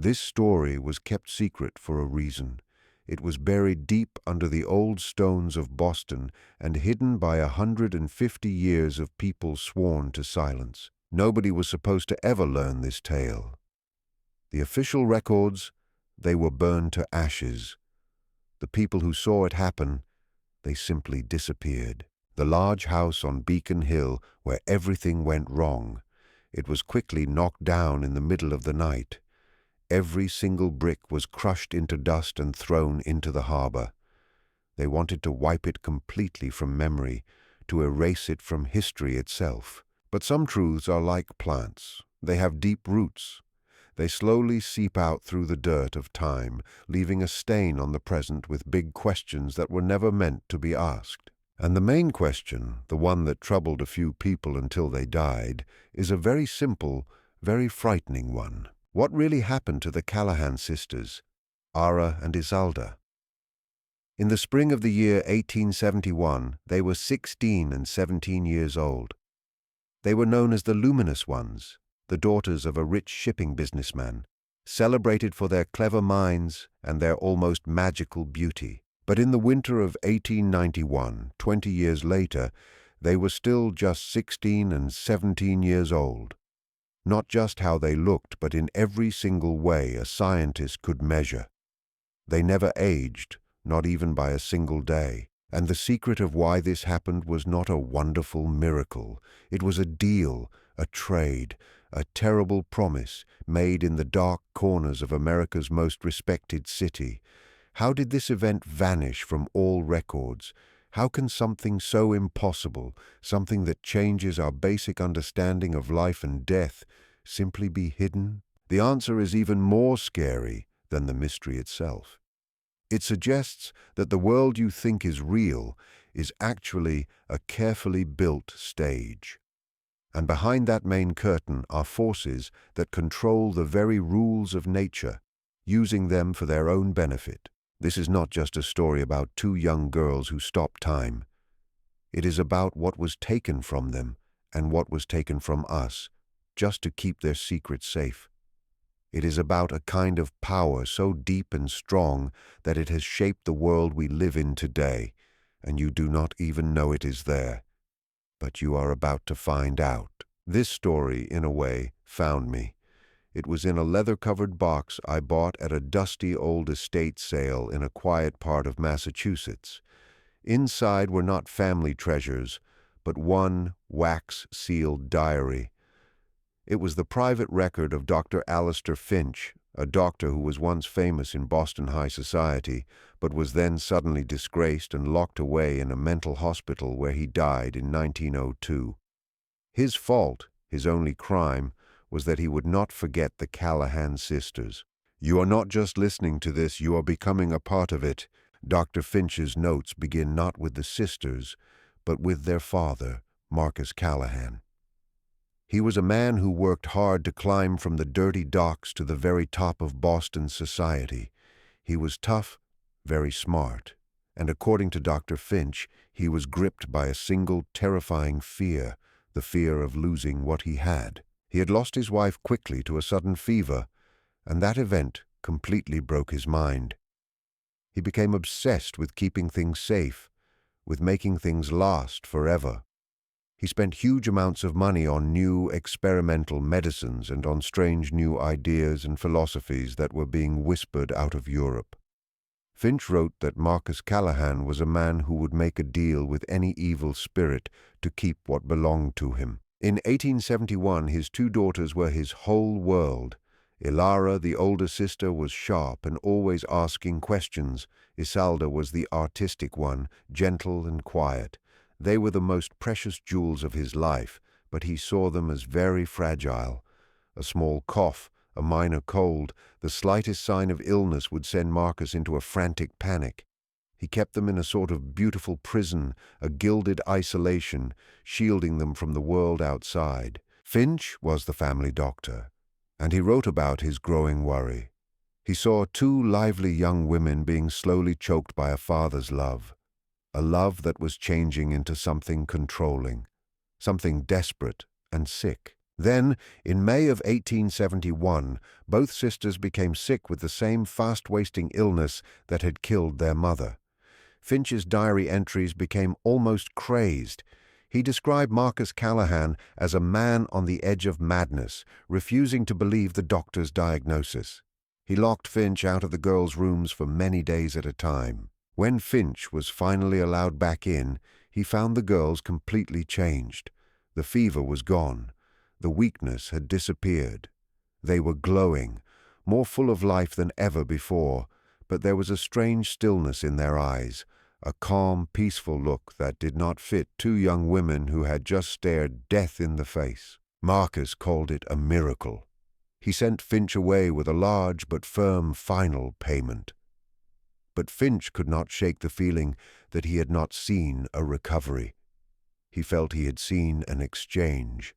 This story was kept secret for a reason. It was buried deep under the old stones of Boston and hidden by 150 years of people sworn to silence. Nobody was supposed to ever learn this tale. The official records, they were burned to ashes. The people who saw it happen, they simply disappeared. The large house on Beacon Hill, where everything went wrong, it was quickly knocked down in the middle of the night. Every single brick was crushed into dust and thrown into the harbor. They wanted to wipe it completely from memory, to erase it from history itself. But some truths are like plants. They have deep roots. They slowly seep out through the dirt of time, leaving a stain on the present with big questions that were never meant to be asked. And the main question, the one that troubled a few people until they died, is a very simple, very frightening one. What really happened to the Callahan sisters, Ara and Isolde? In the spring of the year 1871, they were 16 and 17 years old. They were known as the Luminous Ones, the daughters of a rich shipping businessman, celebrated for their clever minds and their almost magical beauty. But in the winter of 1891, 20 years later, they were still just 16 and 17 years old. Not just how they looked, but in every single way a scientist could measure. They never aged, not even by a single day. And the secret of why this happened was not a wonderful miracle. It was a deal, a trade, a terrible promise made in the dark corners of America's most respected city. How did this event vanish from all records? How can something so impossible, something that changes our basic understanding of life and death, simply be hidden? The answer is even more scary than the mystery itself. It suggests that the world you think is real is actually a carefully built stage. And behind that main curtain are forces that control the very rules of nature, using them for their own benefit. This is not just a story about two young girls who stopped time. It is about what was taken from them and what was taken from us, just to keep their secrets safe. It is about a kind of power so deep and strong that it has shaped the world we live in today, and you do not even know it is there. But you are about to find out. This story, in a way, found me. It was in a leather-covered box I bought at a dusty old estate sale in a quiet part of Massachusetts. Inside were not family treasures, but one wax-sealed diary. It was the private record of Dr. Alistair Finch, a doctor who was once famous in Boston high society, but was then suddenly disgraced and locked away in a mental hospital where he died in 1902. His fault, his only crime, was that he would not forget the Callahan sisters. You are not just listening to this, you are becoming a part of it. Dr. Finch's notes begin not with the sisters, but with their father, Marcus Callahan. He was a man who worked hard to climb from the dirty docks to the very top of Boston society. He was tough, very smart, and according to Dr. Finch, he was gripped by a single terrifying fear, the fear of losing what he had. He had lost his wife quickly to a sudden fever, and that event completely broke his mind. He became obsessed with keeping things safe, with making things last forever. He spent huge amounts of money on new experimental medicines and on strange new ideas and philosophies that were being whispered out of Europe. Finch wrote that Marcus Callahan was a man who would make a deal with any evil spirit to keep what belonged to him. In 1871, his two daughters were his whole world. Ilara, the older sister, was sharp and always asking questions. Isolde was the artistic one, gentle and quiet. They were the most precious jewels of his life, but he saw them as very fragile. A small cough, a minor cold, the slightest sign of illness would send Marcus into a frantic panic. He kept them in a sort of beautiful prison, a gilded isolation, shielding them from the world outside. Finch was the family doctor, and he wrote about his growing worry. He saw two lively young women being slowly choked by a father's love, a love that was changing into something controlling, something desperate and sick. Then, in May of 1871, both sisters became sick with the same fast-wasting illness that had killed their mother. Finch's diary entries became almost crazed. He described Marcus Callahan as a man on the edge of madness, refusing to believe the doctor's diagnosis. He locked Finch out of the girls' rooms for many days at a time. When Finch was finally allowed back in, he found the girls completely changed. The fever was gone. The weakness had disappeared. They were glowing, more full of life than ever before, but there was a strange stillness in their eyes, a calm, peaceful look that did not fit two young women who had just stared death in the face. Marcus called it a miracle. He sent Finch away with a large but firm final payment. But Finch could not shake the feeling that he had not seen a recovery. He felt he had seen an exchange.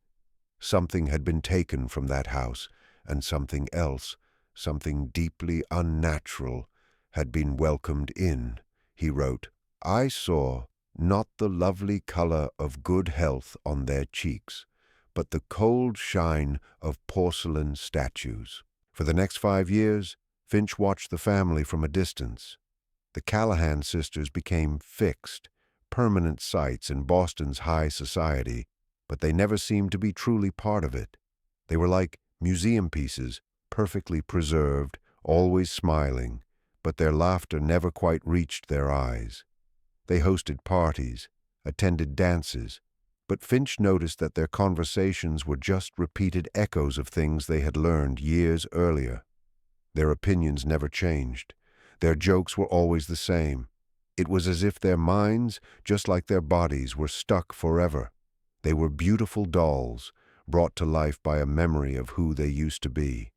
Something had been taken from that house, and something else, something deeply unnatural, had been welcomed in. He wrote, "I saw not the lovely color of good health on their cheeks, but the cold shine of porcelain statues." For the next 5 years, Finch watched the family from a distance. The Callahan sisters became fixed, permanent sights in Boston's high society, but they never seemed to be truly part of it. They were like museum pieces, perfectly preserved, always smiling, but their laughter never quite reached their eyes. They hosted parties, attended dances, but Finch noticed that their conversations were just repeated echoes of things they had learned years earlier. Their opinions never changed. Their jokes were always the same. It was as if their minds, just like their bodies, were stuck forever. They were beautiful dolls, brought to life by a memory of who they used to be.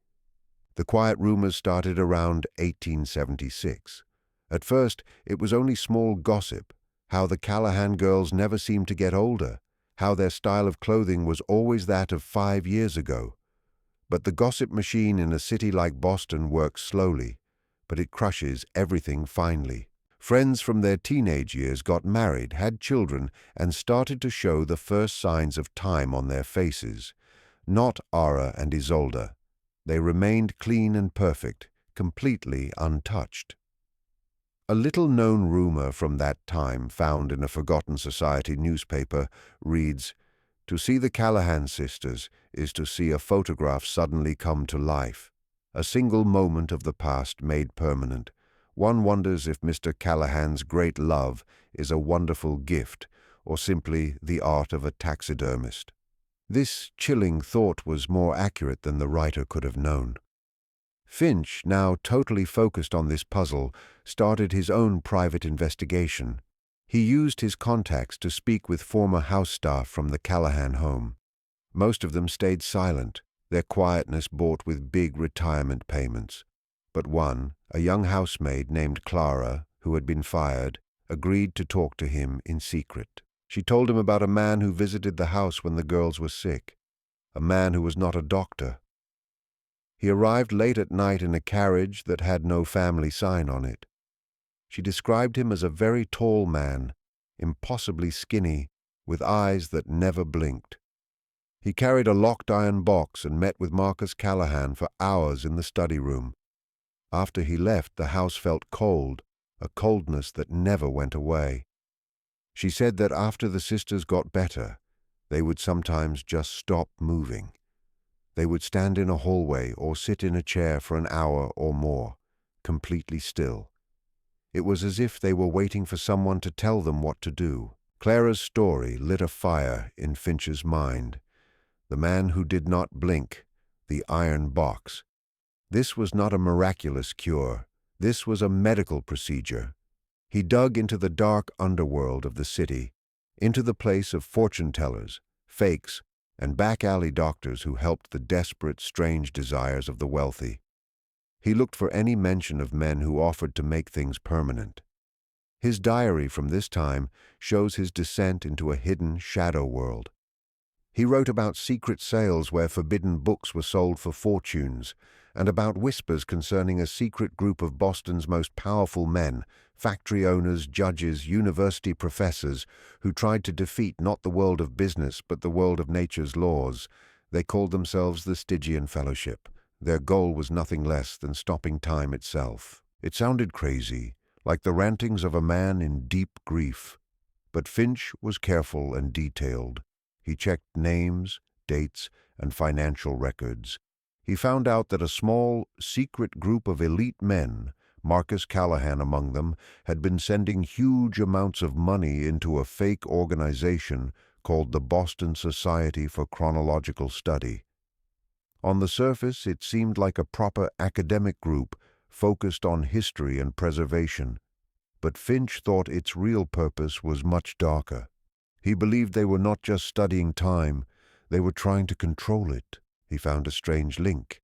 The quiet rumors started around 1876. At first, it was only small gossip, how the Callahan girls never seemed to get older, how their style of clothing was always that of 5 years ago. But the gossip machine in a city like Boston works slowly, but it crushes everything finally. Friends from their teenage years got married, had children, and started to show the first signs of time on their faces. Not Ara and Isolde. They remained clean and perfect, completely untouched. A little-known rumor from that time, found in a forgotten society newspaper, reads, "To see the Callahan sisters is to see a photograph suddenly come to life. A single moment of the past made permanent. One wonders if Mr. Callahan's great love is a wonderful gift, or simply the art of a taxidermist." This chilling thought was more accurate than the writer could have known. Finch, now totally focused on this puzzle, started his own private investigation. He used his contacts to speak with former house staff from the Callahan home. Most of them stayed silent, their quietness bought with big retirement payments. But one, a young housemaid named Clara, who had been fired, agreed to talk to him in secret. She told him about a man who visited the house when the girls were sick, a man who was not a doctor. He arrived late at night in a carriage that had no family sign on it. She described him as a very tall man, impossibly skinny, with eyes that never blinked. He carried a locked iron box and met with Marcus Callahan for hours in the study room. After he left, the house felt cold, a coldness that never went away. She said that after the sisters got better, they would sometimes just stop moving. They would stand in a hallway or sit in a chair for an hour or more, completely still. It was as if they were waiting for someone to tell them what to do. Clara's story lit a fire in Finch's mind. The man who did not blink, the iron box. This was not a miraculous cure. This was a medical procedure. He dug into the dark underworld of the city, into the place of fortune-tellers, fakes, and back-alley doctors who helped the desperate, strange desires of the wealthy. He looked for any mention of men who offered to make things permanent. His diary from this time shows his descent into a hidden shadow world. He wrote about secret sales where forbidden books were sold for fortunes, and about whispers concerning a secret group of Boston's most powerful men, factory owners, judges, university professors, who tried to defeat not the world of business but the world of nature's laws. They called themselves the Stygian Fellowship. Their goal was nothing less than stopping time itself. It sounded crazy, like the rantings of a man in deep grief. But Finch was careful and detailed. He checked names, dates, and financial records. He found out that a small, secret group of elite men, Marcus Callahan among them, had been sending huge amounts of money into a fake organization called the Boston Society for Chronological Study. On the surface, it seemed like a proper academic group focused on history and preservation, but Finch thought its real purpose was much darker. He believed they were not just studying time, they were trying to control it. He found a strange link.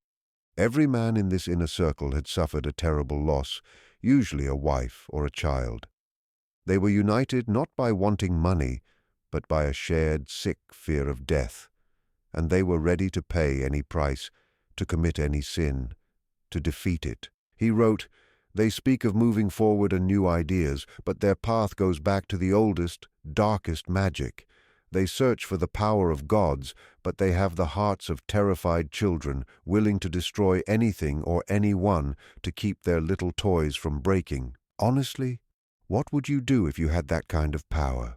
Every man in this inner circle had suffered a terrible loss, usually a wife or a child. They were united not by wanting money, but by a shared, sick fear of death, and they were ready to pay any price, to commit any sin, to defeat it. He wrote, "They speak of moving forward and new ideas, but their path goes back to the oldest, darkest magic. They search for the power of gods, but they have the hearts of terrified children, willing to destroy anything or anyone to keep their little toys from breaking. Honestly, what would you do if you had that kind of power?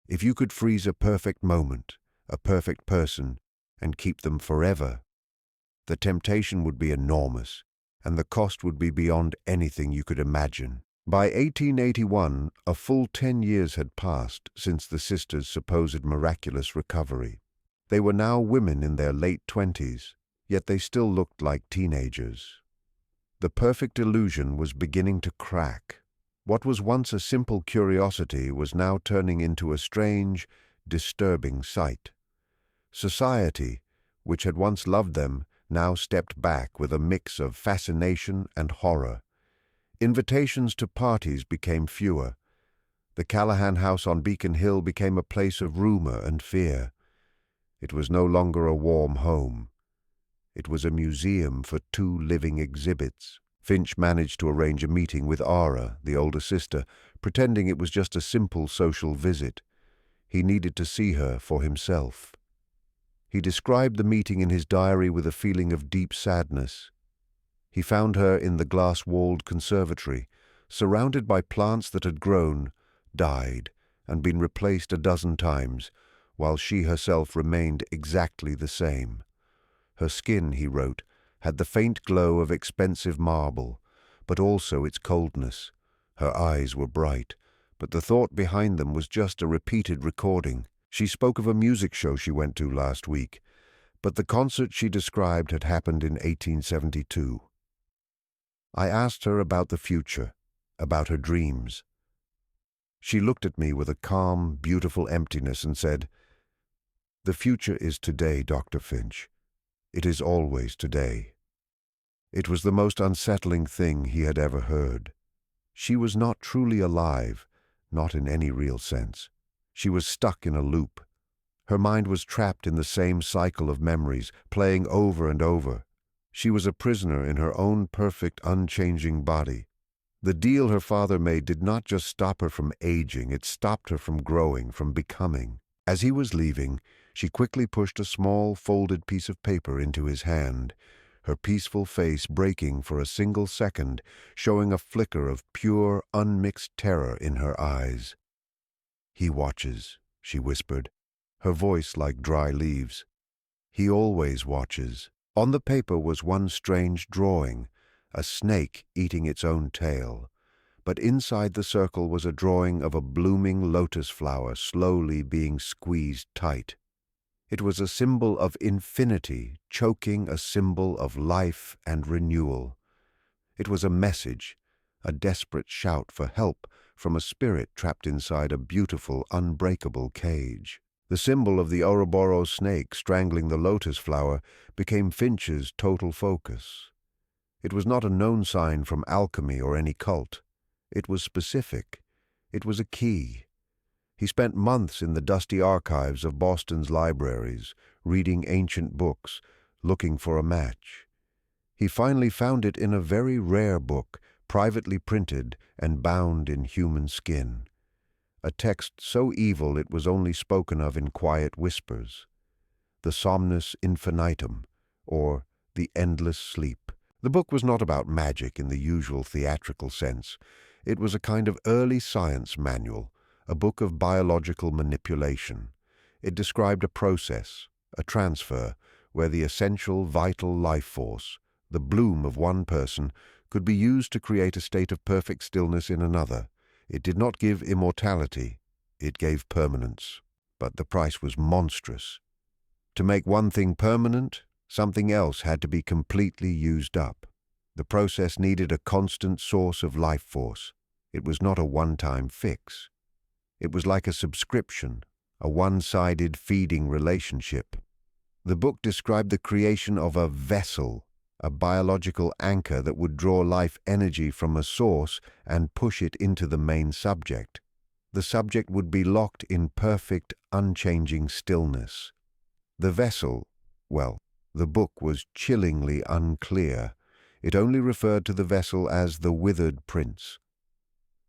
If you could freeze a perfect moment, a perfect person, and keep them forever? The temptation would be enormous, and the cost would be beyond anything you could imagine." By 1881, a full 10 years had passed since the sisters' supposed miraculous recovery. They were now women in their late 20s, yet they still looked like teenagers. The perfect illusion was beginning to crack. What was once a simple curiosity was now turning into a strange, disturbing sight. Society, which had once loved them, now stepped back with a mix of fascination and horror. Invitations to parties became fewer. The Callahan house on Beacon Hill became a place of rumor and fear. It was no longer a warm home. It was a museum for 2 living exhibits. Finch managed to arrange a meeting with Ara, the older sister, pretending it was just a simple social visit. He needed to see her for himself. He described the meeting in his diary with a feeling of deep sadness. He found her in the glass-walled conservatory, surrounded by plants that had grown, died, and been replaced a dozen times, while she herself remained exactly the same. Her skin, he wrote, had the faint glow of expensive marble, but also its coldness. Her eyes were bright, but the thought behind them was just a repeated recording. She spoke of a music show she went to last week, but the concert she described had happened in 1872. I asked her about the future, about her dreams. She looked at me with a calm, beautiful emptiness and said, "The future is today, Dr. Finch. It is always today." It was the most unsettling thing he had ever heard. She was not truly alive, not in any real sense. She was stuck in a loop. Her mind was trapped in the same cycle of memories, playing over and over. She was a prisoner in her own perfect, unchanging body. The deal her father made did not just stop her from aging, it stopped her from growing, from becoming. As he was leaving, she quickly pushed a small, folded piece of paper into his hand, her peaceful face breaking for a single second, showing a flicker of pure, unmixed terror in her eyes. "He watches," she whispered, her voice like dry leaves. "He always watches." On the paper was one strange drawing, a snake eating its own tail. But inside the circle was a drawing of a blooming lotus flower slowly being squeezed tight. It was a symbol of infinity, choking a symbol of life and renewal. It was a message, a desperate shout for help from a spirit trapped inside a beautiful, unbreakable cage. The symbol of the Ouroboros snake strangling the lotus flower became Finch's total focus. It was not a known sign from alchemy or any cult. It was specific. It was a key. He spent months in the dusty archives of Boston's libraries, reading ancient books, looking for a match. He finally found it in a very rare book, privately printed and bound in human skin. A text so evil it was only spoken of in quiet whispers. the somnus infinitum, or the endless sleep. The book was not about magic in the usual theatrical sense. It was a kind of early science manual, a book of biological manipulation. It described a process, a transfer, where the essential vital life force, the bloom of one person, could be used to create a state of perfect stillness in another. It did not give immortality, it gave permanence. But the price was monstrous. To make one thing permanent, something else had to be completely used up. The process needed a constant source of life force. It was not a one-time fix. It was like a subscription, a one-sided feeding relationship. The book described the creation of a vessel, a biological anchor that would draw life energy from a source and push it into the main subject. The subject would be locked in perfect, unchanging stillness. The vessel, well, the book was chillingly unclear. It only referred to the vessel as the withered prince.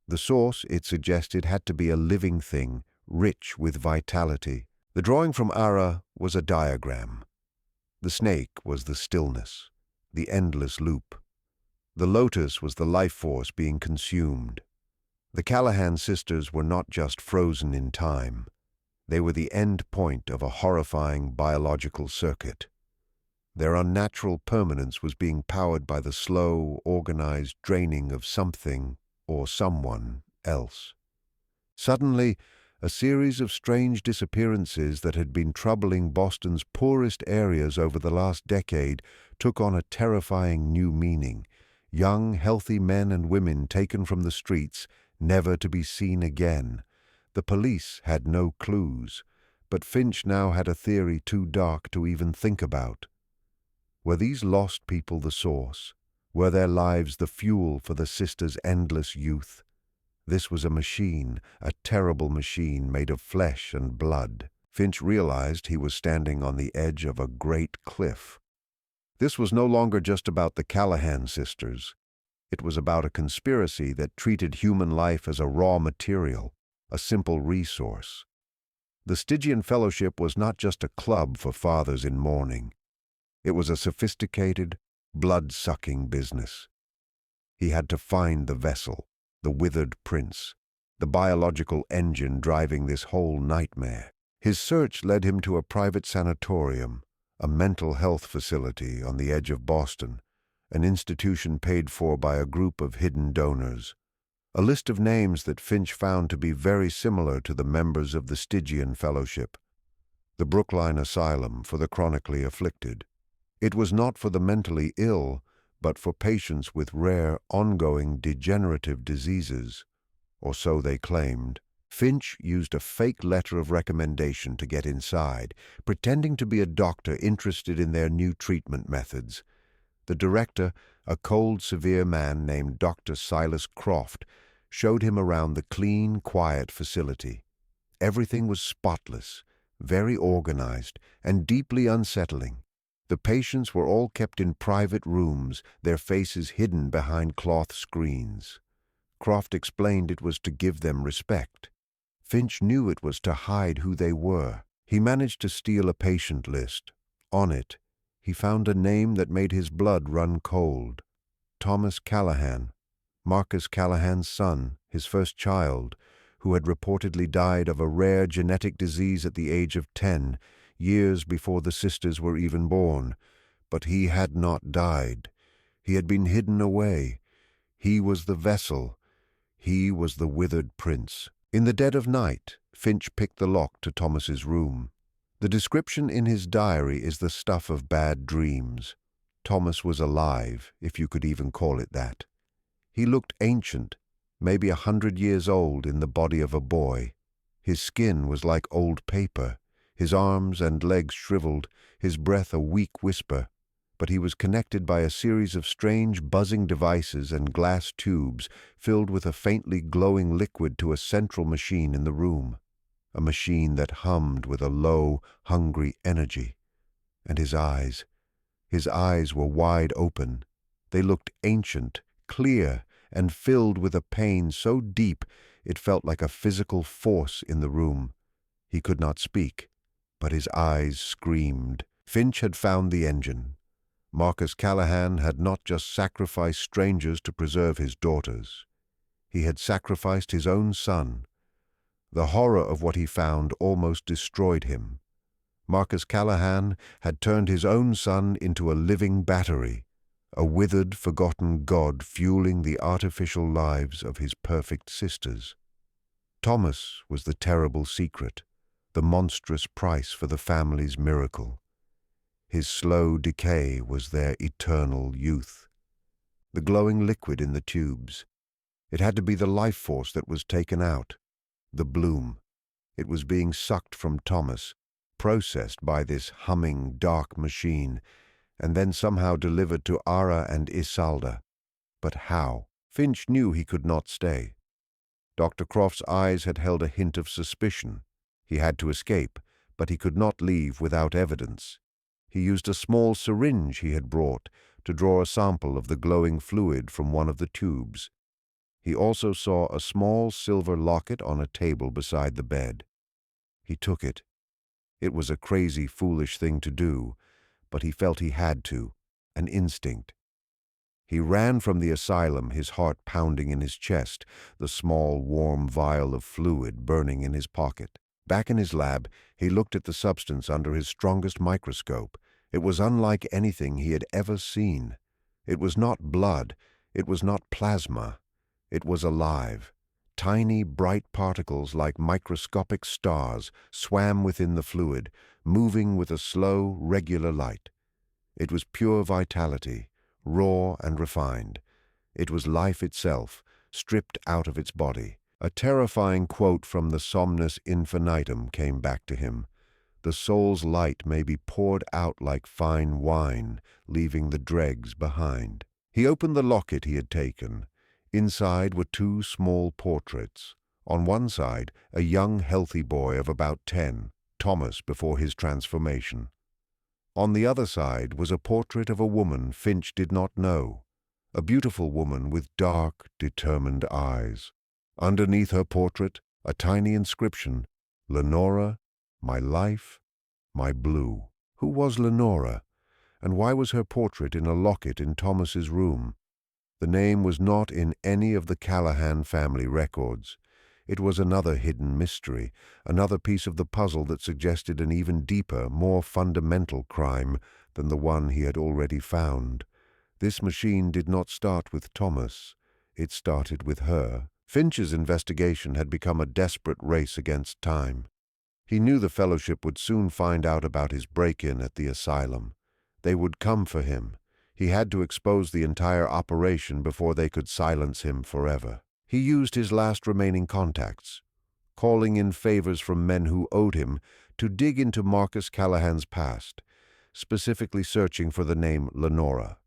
The source, it suggested, had to be a living thing, rich with vitality. The drawing from Ara was a diagram. The snake was the stillness, the endless loop. The lotus was the life force being consumed. The Callahan sisters were not just frozen in time. They were the end point of a horrifying biological circuit. Their unnatural permanence was being powered by the slow, organized draining of something or someone else. Suddenly, a series of strange disappearances that had been troubling Boston's poorest areas over the last decade took on a terrifying new meaning. Young, healthy men and women taken from the streets, never to be seen again. The police had no clues, but Finch now had a theory too dark to even think about. Were these lost people the source? Were their lives the fuel for the sisters' endless youth? This was a machine, a terrible machine made of flesh and blood. Finch realized he was standing on the edge of a great cliff. This was no longer just about the Callahan sisters. It was about a conspiracy that treated human life as a raw material, a simple resource. The Stygian Fellowship was not just a club for fathers in mourning. It was a sophisticated, blood-sucking business. He had to find the vessel, the withered prince, the biological engine driving this whole nightmare. His search led him to a private sanatorium, a mental health facility on the edge of Boston, an institution paid for by a group of hidden donors. A list of names that Finch found to be very similar to the members of the Stygian Fellowship. The Brookline Asylum for the chronically afflicted. It was not for the mentally ill, but for patients with rare, ongoing degenerative diseases, or so they claimed. Finch used a fake letter of recommendation to get inside, pretending to be a doctor interested in their new treatment methods. The director, a cold, severe man named Dr. Silas Croft, showed him around the clean, quiet facility. Everything was spotless, very organized, and deeply unsettling. The patients were all kept in private rooms, their faces hidden behind cloth screens. Croft explained it was to give them respect. Finch knew it was to hide who they were. He managed to steal a patient list. On it, he found a name that made his blood run cold. Thomas Callahan, Marcus Callahan's son, his first child, who had reportedly died of a rare genetic disease at the age of 10, years before the sisters were even born. But he had not died. He had been hidden away. He was the vessel. He was the withered prince. In the dead of night, Finch picked the lock to Thomas's room. The description in his diary is the stuff of bad dreams. Thomas was alive, if you could even call it that. He looked ancient, maybe 100 years old in the body of a boy. His skin was like old paper, his arms and legs shriveled, his breath a weak whisper. But he was connected by a series of strange buzzing devices and glass tubes filled with a faintly glowing liquid to a central machine in the room, a machine that hummed with a low, hungry energy. And his eyes were wide open. They looked ancient, clear, and filled with a pain so deep it felt like a physical force in the room. He could not speak. but his eyes screamed. Finch had found the engine. Marcus Callahan had not just sacrificed strangers to preserve his daughters. He had sacrificed his own son. The horror of what he found almost destroyed him. Marcus Callahan had turned his own son into a living battery, a withered, forgotten god fueling the artificial lives of his perfect sisters. Thomas was the terrible secret, the monstrous price for the family's miracle. His slow decay was their eternal youth. The glowing liquid in the tubes. It had to be the life force that was taken out. The bloom. It was being sucked from Thomas, processed by this humming, dark machine, and then somehow delivered to Ara and Isalda. But how? Finch knew he could not stay. Dr. Croft's eyes had held a hint of suspicion. He had to escape, but he could not leave without evidence. He used a small syringe he had brought to draw a sample of the glowing fluid from one of the tubes. He also saw a small silver locket on a table beside the bed. He took it. It was a crazy, foolish thing to do, but he felt he had to, an instinct. He ran from the asylum, his heart pounding in his chest, the small, warm vial of fluid burning in his pocket. Back in his lab, he looked at the substance under his strongest microscope. It was unlike anything he had ever seen. It was not blood. It was not plasma. It was alive. Tiny, bright particles like microscopic stars swam within the fluid, moving with a slow, regular light. It was pure vitality, raw and refined. It was life itself, stripped out of its body. A terrifying quote from the Somnus Infinitum came back to him. The soul's light may be poured out like fine wine, leaving the dregs behind. He opened the locket he had taken. Inside were two small portraits. On one side, a young, healthy boy of about 10, Thomas before his transformation. On the other side was a portrait of a woman Finch did not know, a beautiful woman with dark, determined eyes. Underneath her portrait, a tiny inscription, "Lenora, my life, my blue." Who was Lenora, and why was her portrait in a locket in Thomas's room? The name was not in any of the Callahan family records. It was another hidden mystery, another piece of the puzzle that suggested an even deeper, more fundamental crime than the one he had already found. This machine did not start with Thomas. It started with her. Finch's investigation had become a desperate race against time. He knew the Fellowship would soon find out about his break-in at the asylum. They would come for him. He had to expose the entire operation before they could silence him forever. He used his last remaining contacts, calling in favors from men who owed him, to dig into Marcus Callahan's past, specifically searching for the name Lenora.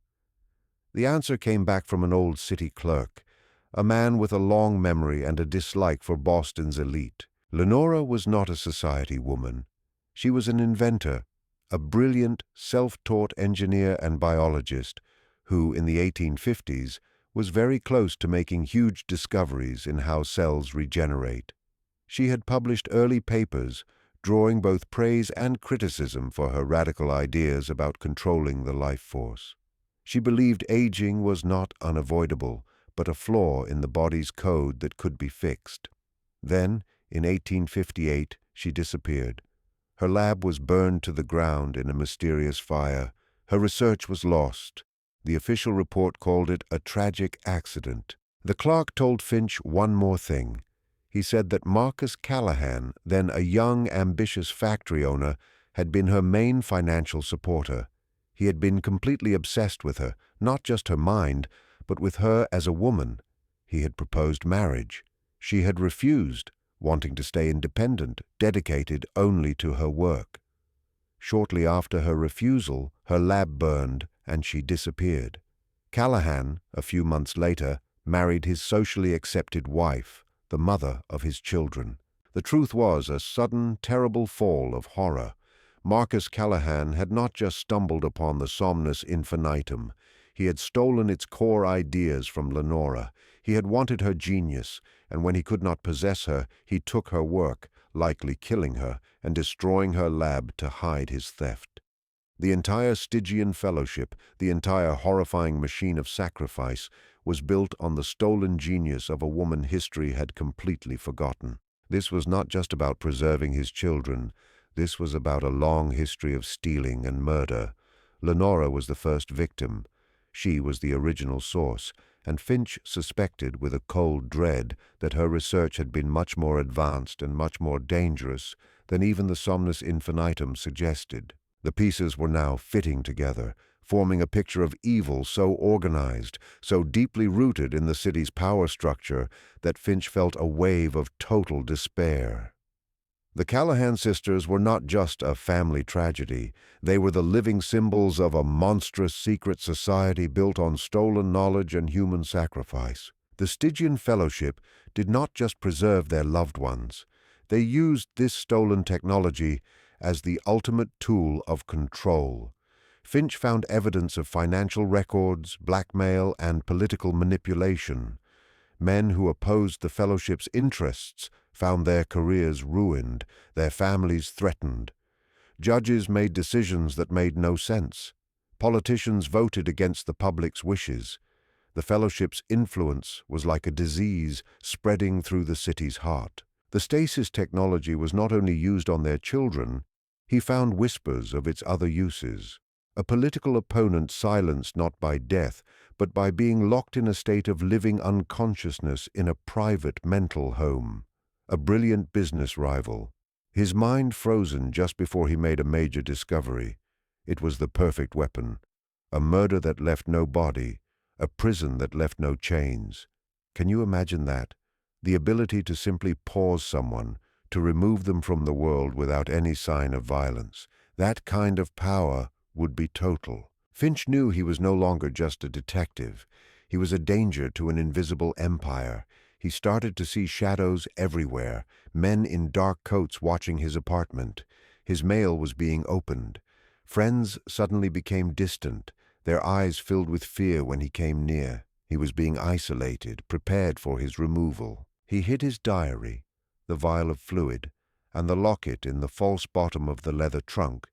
The answer came back from an old city clerk, a man with a long memory and a dislike for Boston's elite. Lenora was not a society woman. She was an inventor, a brilliant, self-taught engineer and biologist who, in the 1850s, was very close to making huge discoveries in how cells regenerate. She had published early papers, drawing both praise and criticism for her radical ideas about controlling the life force. She believed aging was not unavoidable, but a flaw in the body's code that could be fixed. Then, in 1858, she disappeared. Her lab was burned to the ground in a mysterious fire. Her research was lost. The official report called it a tragic accident. The clerk told Finch one more thing. He said that Marcus Callahan, then a young, ambitious factory owner, had been her main financial supporter. He had been completely obsessed with her, not just her mind, but with her as a woman. He had proposed marriage. She had refused, wanting to stay independent, dedicated only to her work. Shortly after her refusal, her lab burned and she disappeared. Callahan, a few months later, married his socially accepted wife, the mother of his children. The truth was a sudden, terrible fall of horror. Marcus Callahan had not just stumbled upon the Somnus Infinitum. He had stolen its core ideas from Lenora. He had wanted her genius, and when he could not possess her, he took her work, likely killing her and destroying her lab to hide his theft. The entire Stygian Fellowship, the entire horrifying machine of sacrifice, was built on the stolen genius of a woman history had completely forgotten. This was not just about preserving his children. This was about a long history of stealing and murder. Lenora was the first victim. She was the original source, and Finch suspected with a cold dread that her research had been much more advanced and much more dangerous than even the Somnus Infinitum suggested. The pieces were now fitting together, forming a picture of evil so organized, so deeply rooted in the city's power structure, that Finch felt a wave of total despair. The Callahan sisters were not just a family tragedy. They were the living symbols of a monstrous secret society built on stolen knowledge and human sacrifice. The Stygian Fellowship did not just preserve their loved ones. They used this stolen technology as the ultimate tool of control. Finch found evidence of financial records, blackmail, and political manipulation. Men who opposed the Fellowship's interests found their careers ruined, their families threatened. Judges made decisions that made no sense. Politicians voted against the public's wishes. The Fellowship's influence was like a disease spreading through the city's heart. The stasis technology was not only used on their children, he found whispers of its other uses. A political opponent silenced not by death, but by being locked in a state of living unconsciousness in a private mental home. A brilliant business rival. His mind frozen just before he made a major discovery. It was the perfect weapon. A murder that left no body. A prison that left no chains. Can you imagine that? The ability to simply pause someone, to remove them from the world without any sign of violence. That kind of power would be total. Finch knew he was no longer just a detective. He was a danger to an invisible empire. He started to see shadows everywhere, men in dark coats watching his apartment. His mail was being opened. Friends suddenly became distant, their eyes filled with fear when he came near. He was being isolated, prepared for his removal. He hid his diary, the vial of fluid, and the locket in the false bottom of the leather trunk,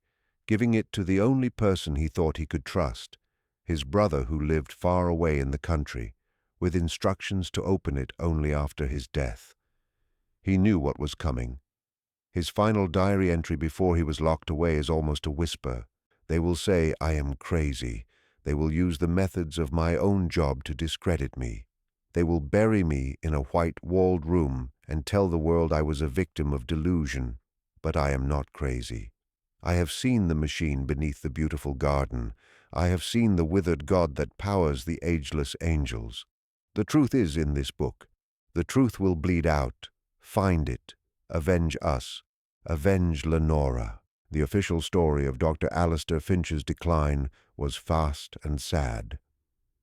giving it to the only person he thought he could trust, his brother who lived far away in the country, with instructions to open it only after his death. He knew what was coming. His final diary entry before he was locked away is almost a whisper. They will say I am crazy. They will use the methods of my own job to discredit me. They will bury me in a white-walled room and tell the world I was a victim of delusion. But I am not crazy. I have seen the machine beneath the beautiful garden. I have seen the withered god that powers the ageless angels. The truth is in this book. The truth will bleed out. Find it. Avenge us. Avenge Lenora. The official story of Dr. Alistair Finch's decline was fast and sad.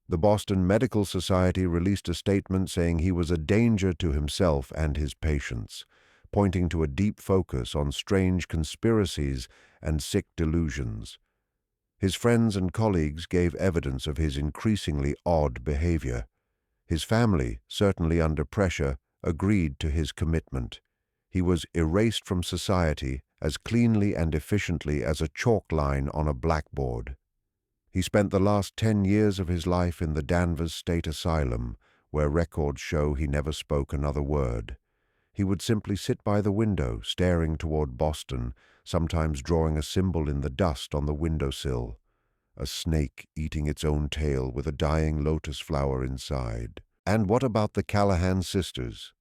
The Boston Medical Society released a statement saying he was a danger to himself and his patients, pointing to a deep focus on strange conspiracies and sick delusions. His friends and colleagues gave evidence of his increasingly odd behavior. His family, certainly under pressure, agreed to his commitment. He was erased from society as cleanly and efficiently as a chalk line on a blackboard. He spent the last 10 years of his life in the Danvers State Asylum, where records show he never spoke another word. He would simply sit by the window, staring toward Boston, sometimes drawing a symbol in the dust on the windowsill, a snake eating its own tail with a dying lotus flower inside. And what about the Callahan sisters?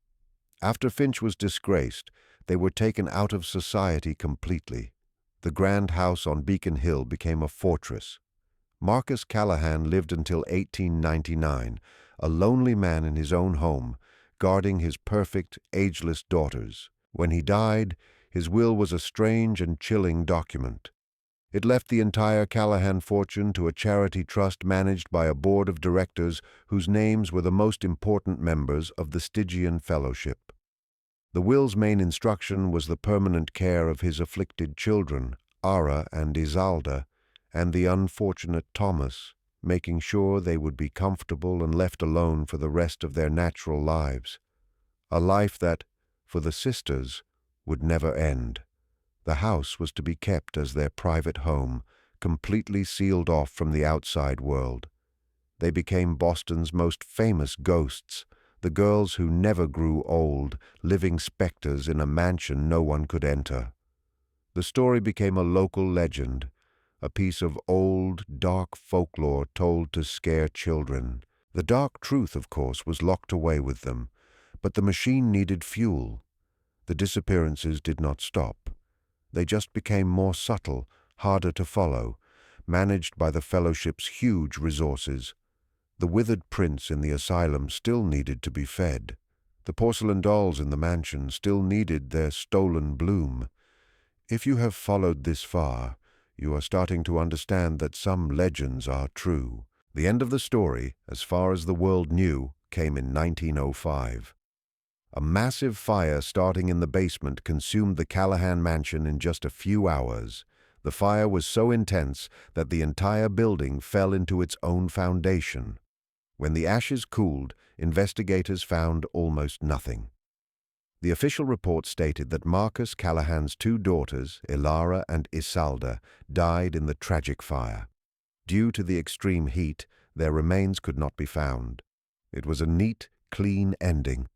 After Finch was disgraced, they were taken out of society completely. The grand house on Beacon Hill became a fortress. Marcus Callahan lived until 1899, a lonely man in his own home, guarding his perfect, ageless daughters. When he died, his will was a strange and chilling document. It left the entire Callahan fortune to a charity trust managed by a board of directors whose names were the most important members of the Stygian Fellowship. The will's main instruction was the permanent care of his afflicted children, Ara and Isalda, and the unfortunate Thomas, making sure they would be comfortable and left alone for the rest of their natural lives. A life that, for the sisters, would never end. The house was to be kept as their private home, completely sealed off from the outside world. They became Boston's most famous ghosts, the girls who never grew old, living specters in a mansion no one could enter. The story became a local legend, a piece of old, dark folklore told to scare children. The dark truth, of course, was locked away with them, but the machine needed fuel. The disappearances did not stop. They just became more subtle, harder to follow, managed by the Fellowship's huge resources. The withered prince in the asylum still needed to be fed. The porcelain dolls in the mansion still needed their stolen bloom. If you have followed this far, you are starting to understand that some legends are true. The end of the story, as far as the world knew, came in 1905. A massive fire starting in the basement consumed the Callahan mansion in just a few hours. The fire was so intense that the entire building fell into its own foundation. When the ashes cooled, investigators found almost nothing. The official report stated that Marcus Callahan's two daughters, Ilara and Isalda, died in the tragic fire. Due to the extreme heat, their remains could not be found. It was a neat, clean ending.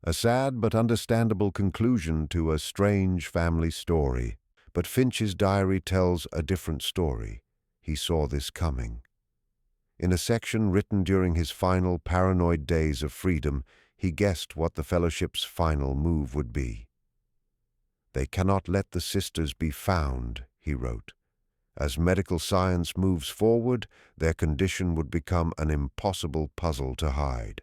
A sad but understandable conclusion to a strange family story. But Finch's diary tells a different story. He saw this coming. In a section written during his final paranoid days of freedom, he guessed what the Fellowship's final move would be. "They cannot let the sisters be found," he wrote. "As medical science moves forward, their condition would become an impossible puzzle to hide.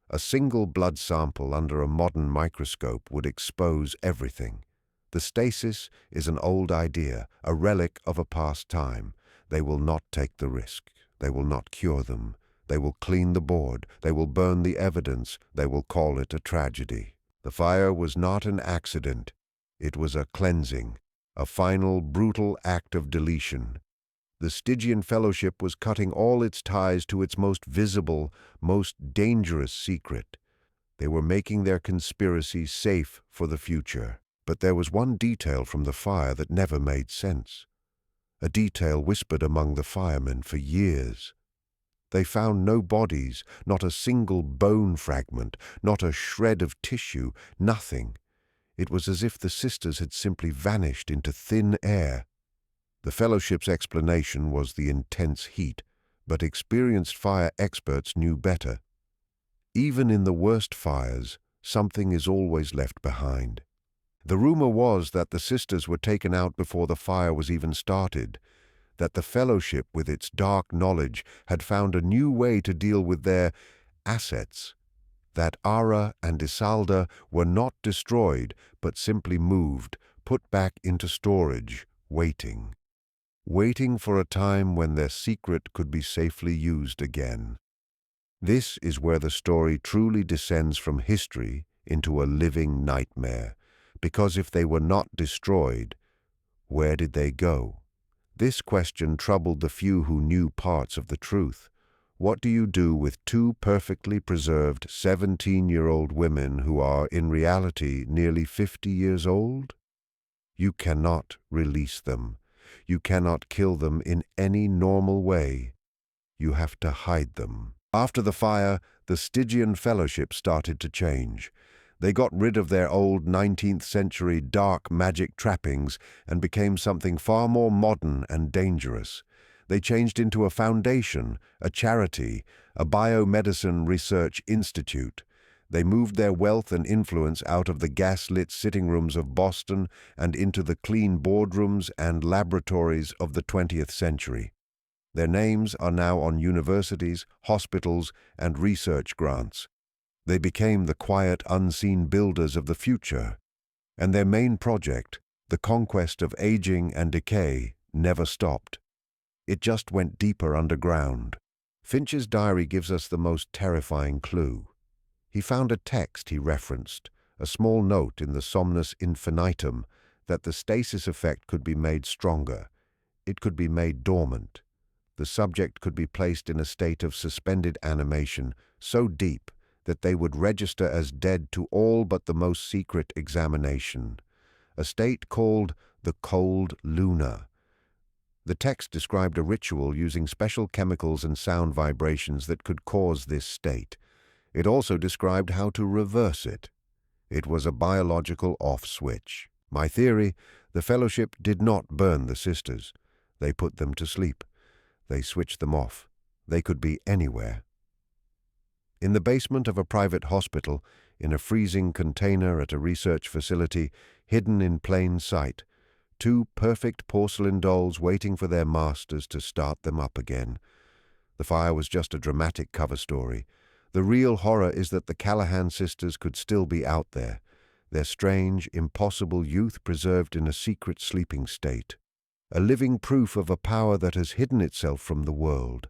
A single blood sample under a modern microscope would expose everything. The stasis is an old idea, a relic of a past time. They will not take the risk. They will not cure them. They will clean the board. They will burn the evidence. They will call it a tragedy." The fire was not an accident. It was a cleansing, a final brutal act of deletion. The Stygian Fellowship was cutting all its ties to its most visible, most dangerous secret. They were making their conspiracy safe for the future. But there was one detail from the fire that never made sense. A detail whispered among the firemen for years. They found no bodies, not a single bone fragment, not a shred of tissue, nothing. It was as if the sisters had simply vanished into thin air. The Fellowship's explanation was the intense heat, but experienced fire experts knew better. Even in the worst fires, something is always left behind. The rumor was that the sisters were taken out before the fire was even started, that the Fellowship, with its dark knowledge, had found a new way to deal with their assets, that Ara and Isalda were not destroyed, but simply moved, put back into storage, waiting for a time when their secret could be safely used again. This is where the story truly descends from history into a living nightmare, because if they were not destroyed, where did they go? This question troubled the few who knew parts of the truth. What do you do with two perfectly preserved 17-year-old women who are, in reality, nearly 50 years old? You cannot release them. You cannot kill them in any normal way. You have to hide them. After the fire, the Stygian Fellowship started to change. They got rid of their old 19th century dark magic trappings and became something far more modern and dangerous. They changed into a foundation, a charity, a biomedicine research institute. They moved their wealth and influence out of the gas-lit sitting rooms of Boston and into the clean boardrooms and laboratories of the 20th century. Their names are now on universities, hospitals, and research grants. They became the quiet, unseen builders of the future. And their main project, the conquest of aging and decay, never stopped. It just went deeper underground. Finch's diary gives us the most terrifying clue. He found a text he referenced, a small note in the Somnus Infinitum, that the stasis effect could be made stronger. It could be made dormant. The subject could be placed in a state of suspended animation so deep that they would register as dead to all but the most secret examination. a state called the cold lunar. The text described a ritual using special chemicals and sound vibrations that could cause this state. It also described how to reverse it. It was a biological off switch. My theory, the Fellowship did not burn the sisters. They put them to sleep. They switched them off. They could be anywhere. In the basement of a private hospital, in a freezing container at a research facility, hidden in plain sight, two perfect porcelain dolls waiting for their masters to start them up again. The fire was just a dramatic cover story. The real horror is that the Callahan sisters could still be out there, their strange, impossible youth preserved in a secret sleeping state. A living proof of a power that has hidden itself from the world.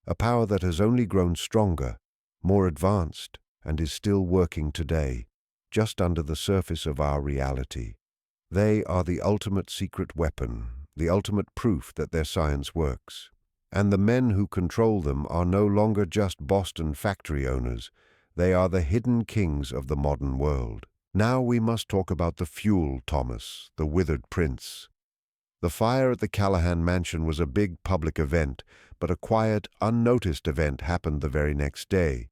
A power that has only grown stronger, more advanced, and is still working today, just under the surface of our reality. They are the ultimate secret weapon, the ultimate proof that their science works. And the men who control them are no longer just Boston factory owners. They are the hidden kings of the modern world. Now we must talk about the fuel, Thomas, the withered prince. The fire at the Callahan mansion was a big public event, but a quiet, unnoticed event happened the very next day.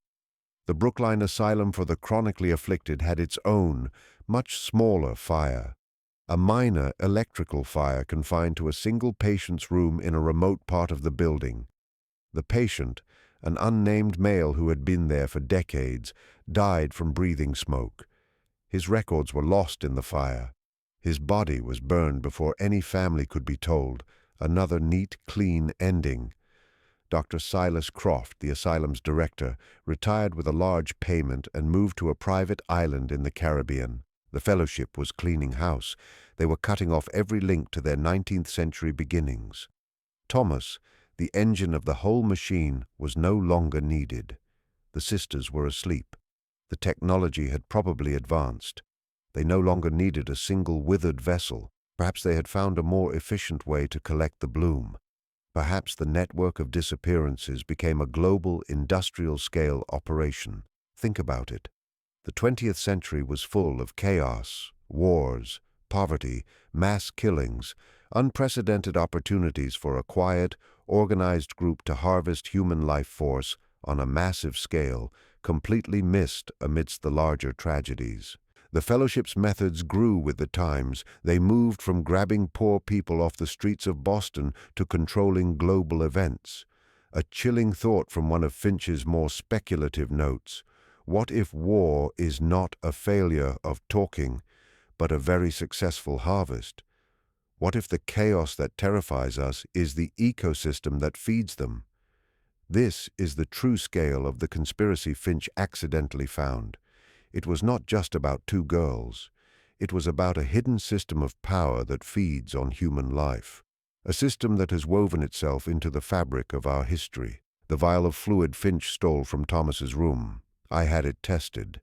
The Brookline Asylum for the Chronically Afflicted had its own, much smaller fire. A minor electrical fire confined to a single patient's room in a remote part of the building. The patient, an unnamed male who had been there for decades, died from breathing smoke. His records were lost in the fire. His body was burned before any family could be told. Another neat, clean ending. Dr. Silas Croft, the asylum's director, retired with a large payment and moved to a private island in the Caribbean. The Fellowship was cleaning house. They were cutting off every link to their 19th century beginnings. Thomas, the engine of the whole machine, was no longer needed. The sisters were asleep. The technology had probably advanced. They no longer needed a single withered vessel. Perhaps they had found a more efficient way to collect the bloom. Perhaps the network of disappearances became a global, industrial-scale operation. Think about it. The 20th century was full of chaos, wars, poverty, mass killings, unprecedented opportunities for a quiet, organized group to harvest human life force on a massive scale, completely missed amidst the larger tragedies. The Fellowship's methods grew with the times. They moved from grabbing poor people off the streets of Boston to controlling global events. A chilling thought from one of Finch's more speculative notes. What if war is not a failure of talking, but a very successful harvest? What if the chaos that terrifies us is the ecosystem that feeds them? This is the true scale of the conspiracy Finch accidentally found. It was not just about two girls. It was about a hidden system of power that feeds on human life. A system that has woven itself into the fabric of our history. The vial of fluid Finch stole from Thomas's room. I had it tested.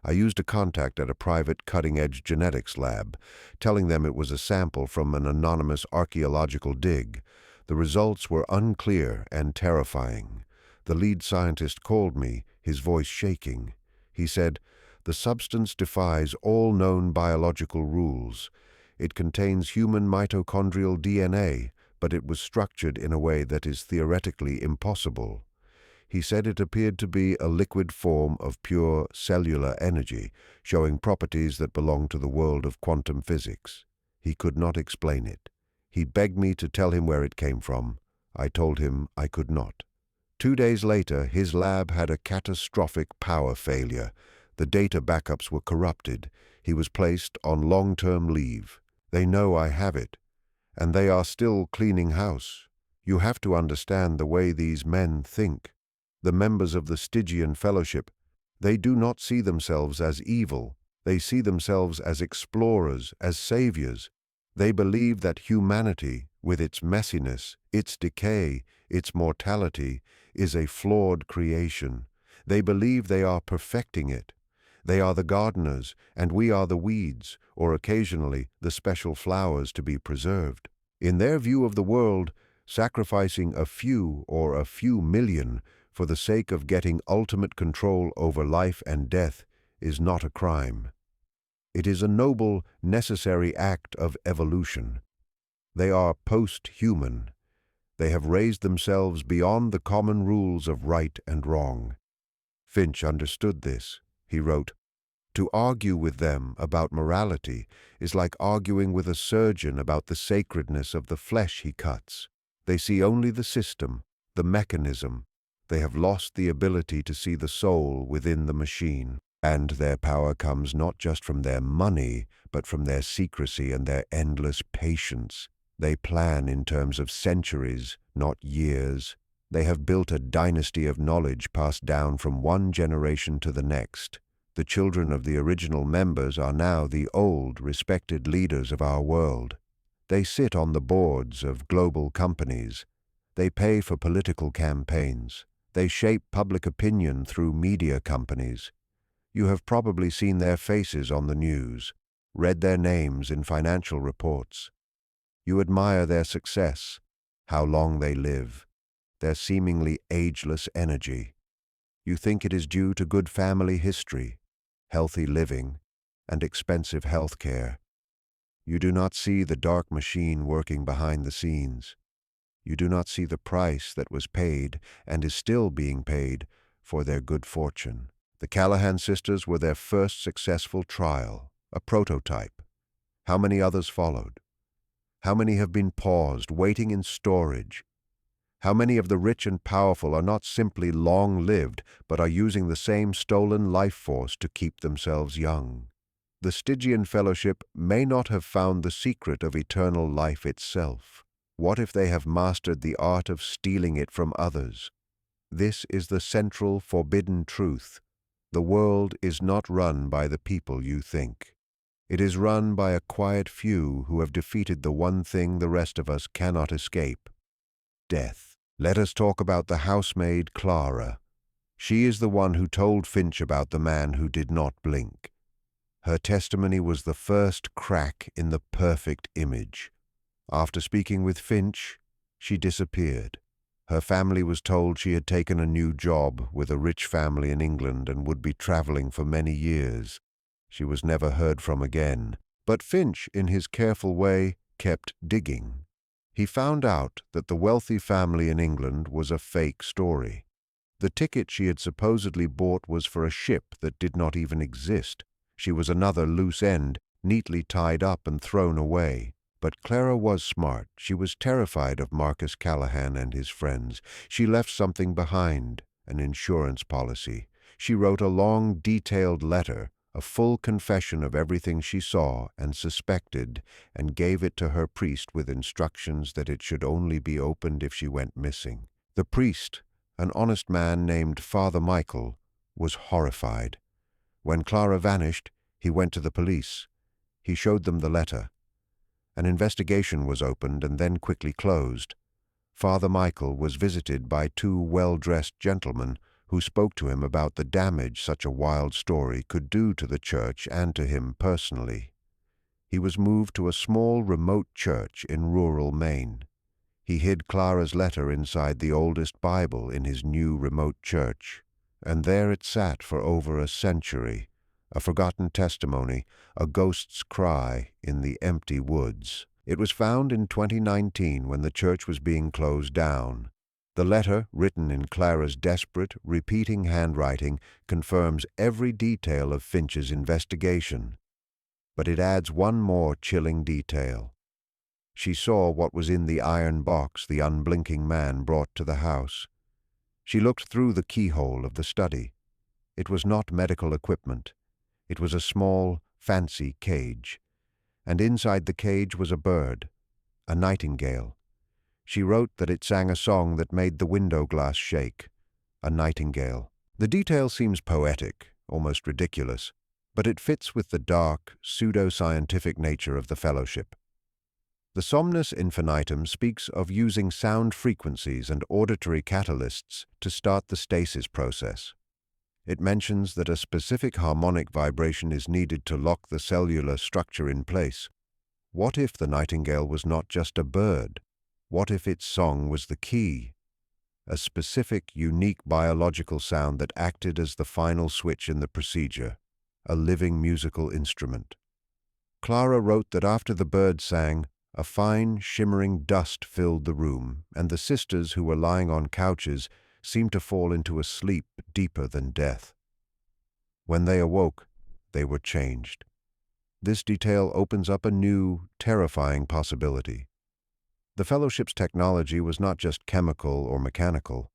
I used a contact at a private cutting-edge genetics lab, telling them it was a sample from an anonymous archaeological dig. The results were unclear and terrifying. The lead scientist called me, his voice shaking. He said, "The substance defies all known biological rules. It contains human mitochondrial DNA, but it was structured in a way that is theoretically impossible." He said it appeared to be a liquid form of pure cellular energy, showing properties that belong to the world of quantum physics. He could not explain it. He begged me to tell him where it came from. I told him I could not. 2 days later, his lab had a catastrophic power failure. The data backups were corrupted. He was placed on long-term leave. They know I have it, and they are still cleaning house. You have to understand the way these men think. The members of the Stygian Fellowship, they do not see themselves as evil. They see themselves as explorers, as saviors. They believe that humanity, with its messiness, its decay, its mortality, is a flawed creation. They believe they are perfecting it. They are the gardeners, and we are the weeds, or occasionally the special flowers to be preserved. In their view of the world, sacrificing a few or a few million for the sake of getting ultimate control over life and death is not a crime. It is a noble, necessary act of evolution. They are post-human. They have raised themselves beyond the common rules of right and wrong. Finch understood this. He wrote, "To argue with them about morality is like arguing with a surgeon about the sacredness of the flesh he cuts. They see only the system, the mechanism. They have lost the ability to see the soul within the machine. And their power comes not just from their money, but from their secrecy and their endless patience. They plan in terms of centuries, not years. They have built a dynasty of knowledge passed down from one generation to the next. The children of the original members are now the old, respected leaders of our world. They sit on the boards of global companies. They pay for political campaigns. They shape public opinion through media companies. You have probably seen their faces on the news, read their names in financial reports. You admire their success, how long they live, their seemingly ageless energy. You think it is due to good family history, healthy living, and expensive health care. You do not see the dark machine working behind the scenes. You do not see the price that was paid and is still being paid for their good fortune. The Callahan sisters were their first successful trial, a prototype. How many others followed? How many have been paused, waiting in storage? How many of the rich and powerful are not simply long-lived, but are using the same stolen life force to keep themselves young? The Stygian Fellowship may not have found the secret of eternal life itself. What if they have mastered the art of stealing it from others? This is the central, forbidden truth. The world is not run by the people you think. It is run by a quiet few who have defeated the one thing the rest of us cannot escape: death. Let us talk about the housemaid Clara. She is the one who told Finch about the man who did not blink. Her testimony was the first crack in the perfect image. After speaking with Finch, she disappeared. Her family was told she had taken a new job with a rich family in England and would be traveling for many years. She was never heard from again. But Finch, in his careful way, kept digging. He found out that the wealthy family in England was a fake story. The ticket she had supposedly bought was for a ship that did not even exist. She was another loose end, neatly tied up and thrown away. But Clara was smart. She was terrified of Marcus Callahan and his friends. She left something behind, an insurance policy. She wrote a long, detailed letter, a full confession of everything she saw and suspected, and gave it to her priest with instructions that it should only be opened if she went missing. The priest, an honest man named Father Michael, was horrified. When Clara vanished, he went to the police. He showed them the letter. An investigation was opened and then quickly closed. Father Michael was visited by two well-dressed gentlemen who spoke to him about the damage such a wild story could do to the church and to him personally. He was moved to a small, remote church in rural Maine. He hid Clara's letter inside the oldest Bible in his new remote church, and there it sat for over a century, a forgotten testimony, a ghost's cry in the empty woods. It was found in 2019 when the church was being closed down. The letter, written in Clara's desperate, repeating handwriting, confirms every detail of Finch's investigation. But it adds one more chilling detail. She saw what was in the iron box the unblinking man brought to the house. She looked through the keyhole of the study. It was not medical equipment. It was a small, fancy cage. And inside the cage was a bird, a nightingale. She wrote that it sang a song that made the window glass shake. A nightingale. The detail seems poetic, almost ridiculous, but it fits with the dark, pseudo-scientific nature of the fellowship. The Somnus Infinitum speaks of using sound frequencies and auditory catalysts to start the stasis process. It mentions that a specific harmonic vibration is needed to lock the cellular structure in place. What if the nightingale was not just a bird? What if its song was the key? A specific, unique biological sound that acted as the final switch in the procedure, a living musical instrument. Clara wrote that after the bird sang, a fine, shimmering dust filled the room, and the sisters, who were lying on couches, seemed to fall into a sleep deeper than death. When they awoke, they were changed. This detail opens up a new, terrifying possibility. The Fellowship's technology was not just chemical or mechanical.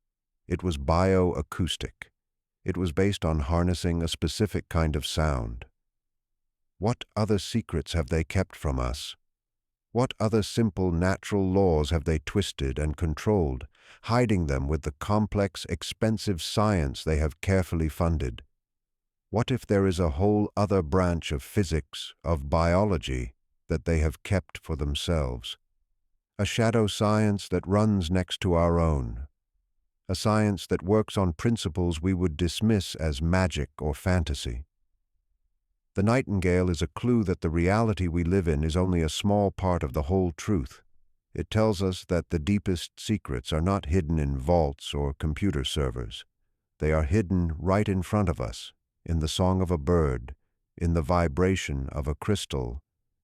It was bioacoustic. It was based on harnessing a specific kind of sound. What other secrets have they kept from us? What other simple natural laws have they twisted and controlled, hiding them with the complex, expensive science they have carefully funded? What if there is a whole other branch of physics, of biology, that they have kept for themselves? A shadow science that runs next to our own. A science that works on principles we would dismiss as magic or fantasy. The nightingale is a clue that the reality we live in is only a small part of the whole truth. It tells us that the deepest secrets are not hidden in vaults or computer servers. They are hidden right in front of us, in the song of a bird, in the vibration of a crystal,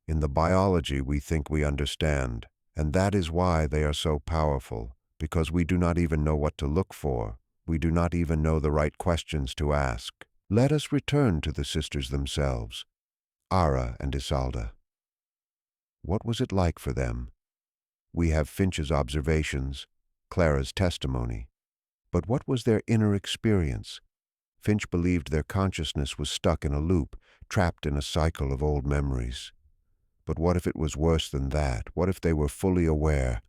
in the biology we think we understand. And that is why they are so powerful, because we do not even know what to look for. We do not even know the right questions to ask. Let us return to the sisters themselves, Ara and Isolde. What was it like for them? We have Finch's observations, Clara's testimony. But what was their inner experience? Finch believed their consciousness was stuck in a loop, trapped in a cycle of old memories. But what if it was worse than that? What if they were fully aware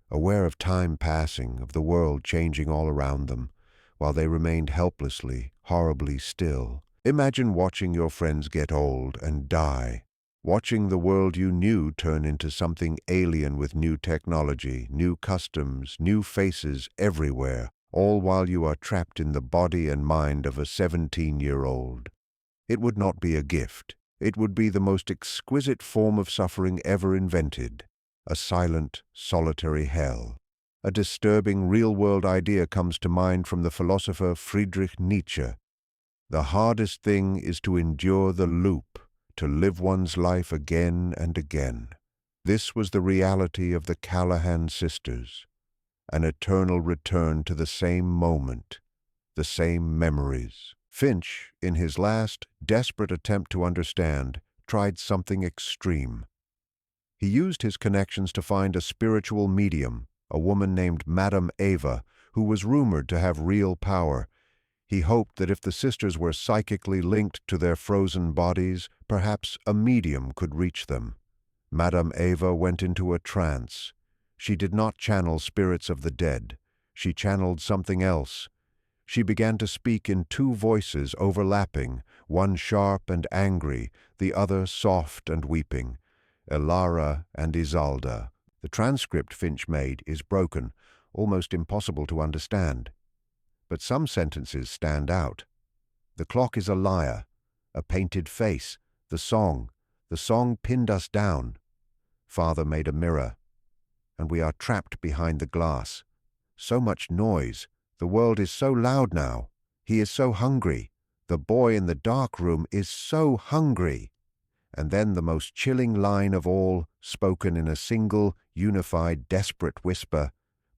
of time passing, of the world changing all around them, while they remained helplessly, horribly still? Imagine watching your friends get old and die, watching the world you knew turn into something alien with new technology, new customs, new faces everywhere, all while you are trapped in the body and mind of a 17-year-old. It would not be a gift. It would be the most exquisite form of suffering ever invented, a silent, solitary hell. A disturbing real-world idea comes to mind from the philosopher Friedrich Nietzsche. The hardest thing is to endure the loop, to live one's life again and again. This was the reality of the Callahan sisters, an eternal return to the same moment, the same memories. Finch, in his last, desperate attempt to understand, tried something extreme. He used his connections to find a spiritual medium, a woman named Madame Eva, who was rumored to have real power. He hoped that if the sisters were psychically linked to their frozen bodies, perhaps a medium could reach them. Madame Eva went into a trance. She did not channel spirits of the dead. She channeled something else. She began to speak in two voices overlapping, one sharp and angry, the other soft and weeping. Elara and Isolde. The transcript Finch made is broken, almost impossible to understand. But some sentences stand out. The clock is a liar, a painted face, the song pinned us down. Father made a mirror, and we are trapped behind the glass. So much noise. The world is so loud now. He is so hungry. The boy in the dark room is so hungry. And then the most chilling line of all, spoken in a single, unified, desperate whisper,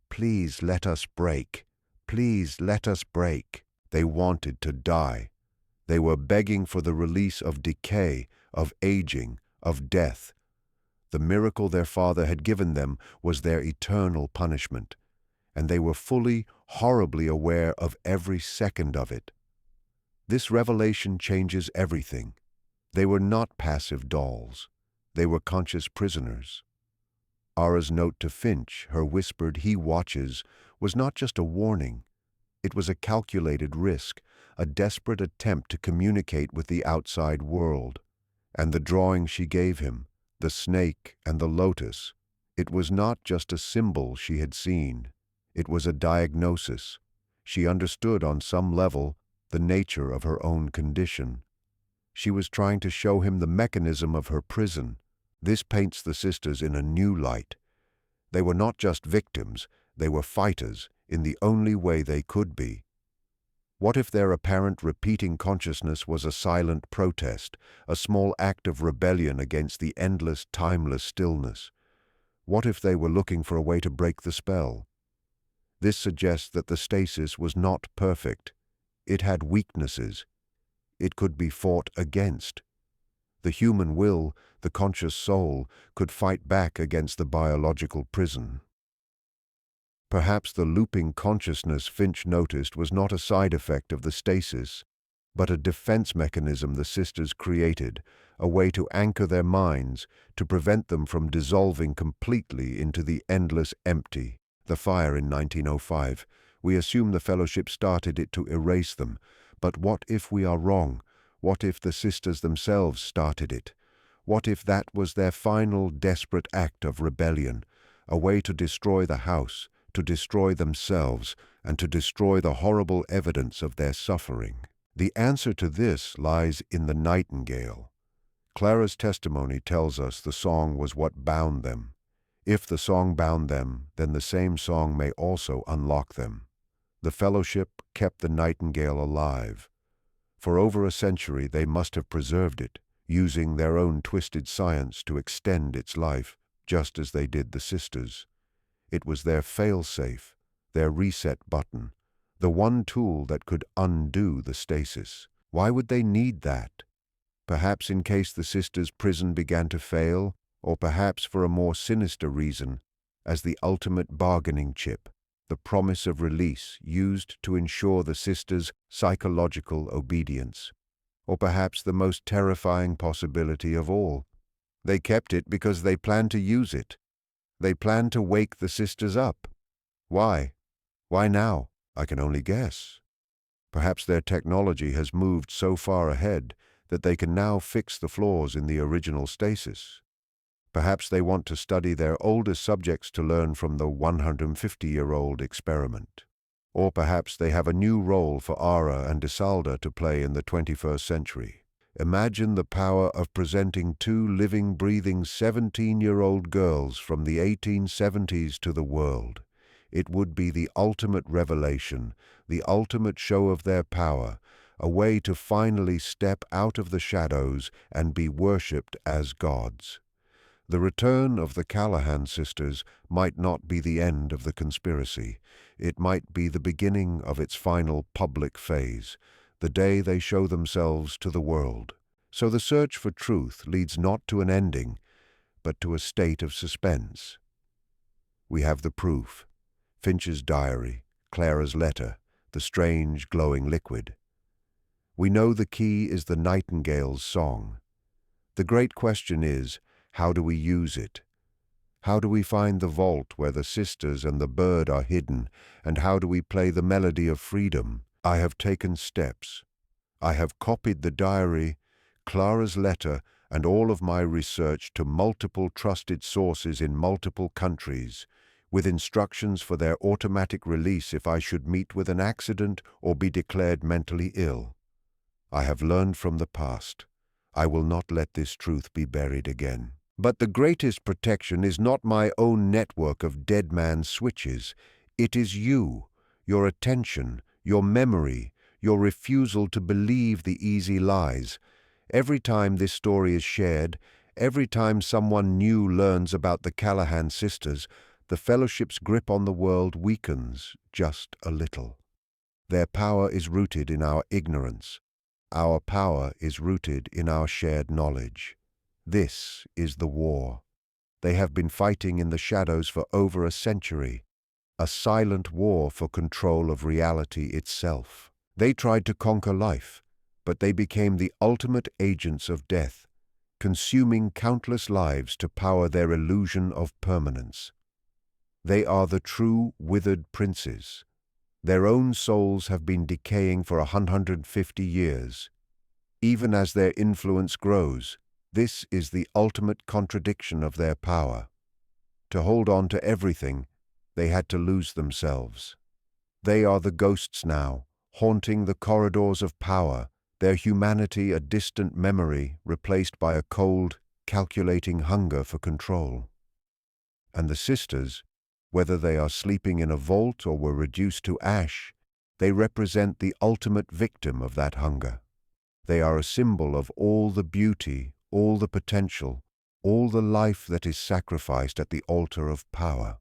"Please let us break. Please let us break." They wanted to die. They were begging for the release of decay, of aging, of death. The miracle their father had given them was their eternal punishment, and they were fully, horribly aware of every second of it. This revelation changes everything. They were not passive dolls. They were conscious prisoners. Ara's note to Finch, her whispered "he watches," was not just a warning. It was a calculated risk, a desperate attempt to communicate with the outside world. And the drawing she gave him, the snake and the lotus, it was not just a symbol she had seen. It was a diagnosis. She understood on some level the nature of her own condition. She was trying to show him the mechanism of her prison. This paints the sisters in a new light. They were not just victims, they were fighters in the only way they could be. What if their apparent repeating consciousness was a silent protest, a small act of rebellion against the endless, timeless stillness? What if they were looking for a way to break the spell? This suggests that the stasis was not perfect. It had weaknesses. It could be fought against. The human will, the conscious soul, could fight back against the biological prison. Perhaps the looping consciousness Finch noticed was not a side effect of the stasis, but a defense mechanism the sisters created, a way to anchor their minds, to prevent them from dissolving completely into the endless empty. The fire in 1905. We assume the Fellowship started it to erase them, but what if we are wrong? What if the sisters themselves started it? What if that was their final desperate act of rebellion, a way to destroy the house, to destroy themselves, and to destroy the horrible evidence of their suffering? The answer to this lies in the nightingale. Clara's testimony tells us the song was what bound them. If the song bound them, then the same song may also unlock them. The Fellowship kept the nightingale alive. For over a century they must have preserved it, using their own twisted science to extend its life, just as they did the sisters. It was their fail-safe, their reset button, the one tool that could undo the stasis. Why would they need that? Perhaps in case the sisters' prison began to fail, or perhaps for a more sinister reason, as the ultimate bargaining chip, the promise of release used to ensure the sisters' psychological obedience. Or perhaps the most terrifying possibility of all. They kept it because they planned to use it. They planned to wake the sisters up. Why? Why now? I can only guess. Perhaps their technology has moved so far ahead that they can now fix the flaws in the original stasis. Perhaps they want to study their oldest subjects to learn from the 150-year-old experiment. Or perhaps they have a new role for Ara and Isalda to play in the 21st century. Imagine the power of presenting two living, breathing 17-year-old girls from the 1870s to the world. It would be the ultimate revelation, the ultimate show of their power, a way to finally step out of the shadows and be worshipped as gods. The return of the Callahan sisters might not be the end of the conspiracy. It might be the beginning of its final public phase, the day they show themselves to the world. So the search for truth leads not to an ending, but to a state of suspense. We have the proof: Finch's diary, Clara's letter, the strange glowing liquid. We know the key is the nightingale's song. The great question is, how do we use it? How do we find the vault where the sisters and the bird are hidden, and how do we play the melody of freedom? I have taken steps. I have copied the diary, Clara's letter, and all of my research to multiple trusted sources in multiple countries, with instructions for their automatic release if I should meet with an accident or be declared mentally ill. I have learned from the past. I will not let this truth be buried again. But the greatest protection is not my own network of dead man switches. It is you, your attention, your memory, your refusal to believe the easy lies. Every time this story is shared, every time someone new learns about the Callahan sisters, the Fellowship's grip on the world weakens just a little. Their power is rooted in our ignorance. Our power is rooted in our shared knowledge. This is the war. They have been fighting in the shadows for over a century, a silent war for control of reality itself. They tried to conquer life, but they became the ultimate agents of death, consuming countless lives to power their illusion of permanence. They are the true withered princes. Their own souls have been decaying for 150 years. Even as their influence grows, this is the ultimate contradiction of their power. To hold on to everything, they had to lose themselves. They are the ghosts now, haunting the corridors of power, their humanity a distant memory replaced by a cold, calculating hunger for control. And the sisters, whether they are sleeping in a vault or were reduced to ash, They represent the ultimate victim of that hunger. They are a symbol of all the beauty, all the potential, all the life that is sacrificed at the altar of power.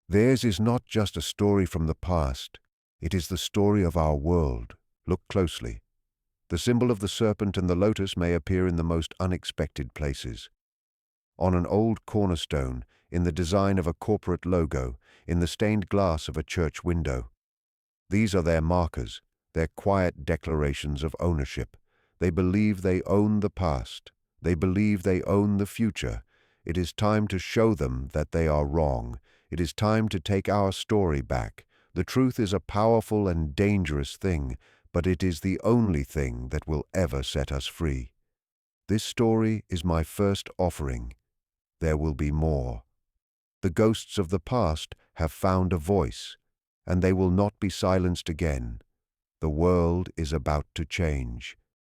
Theirs is not just a story from the past, it is the story of our world. Look closely. The symbol of the serpent and the lotus may appear in the most unexpected places. On an old cornerstone, in the design of a corporate logo, in the stained glass of a church window. These are their markers, their quiet declarations of ownership. They believe they own the past. They believe they own the future. It is time to show them that they are wrong. It is time to take our story back. The truth is a powerful and dangerous thing, but it is the only thing that will ever set us free. This story is my first offering. There will be more. The ghosts of the past have found a voice, and they will not be silenced again. The world is about to change.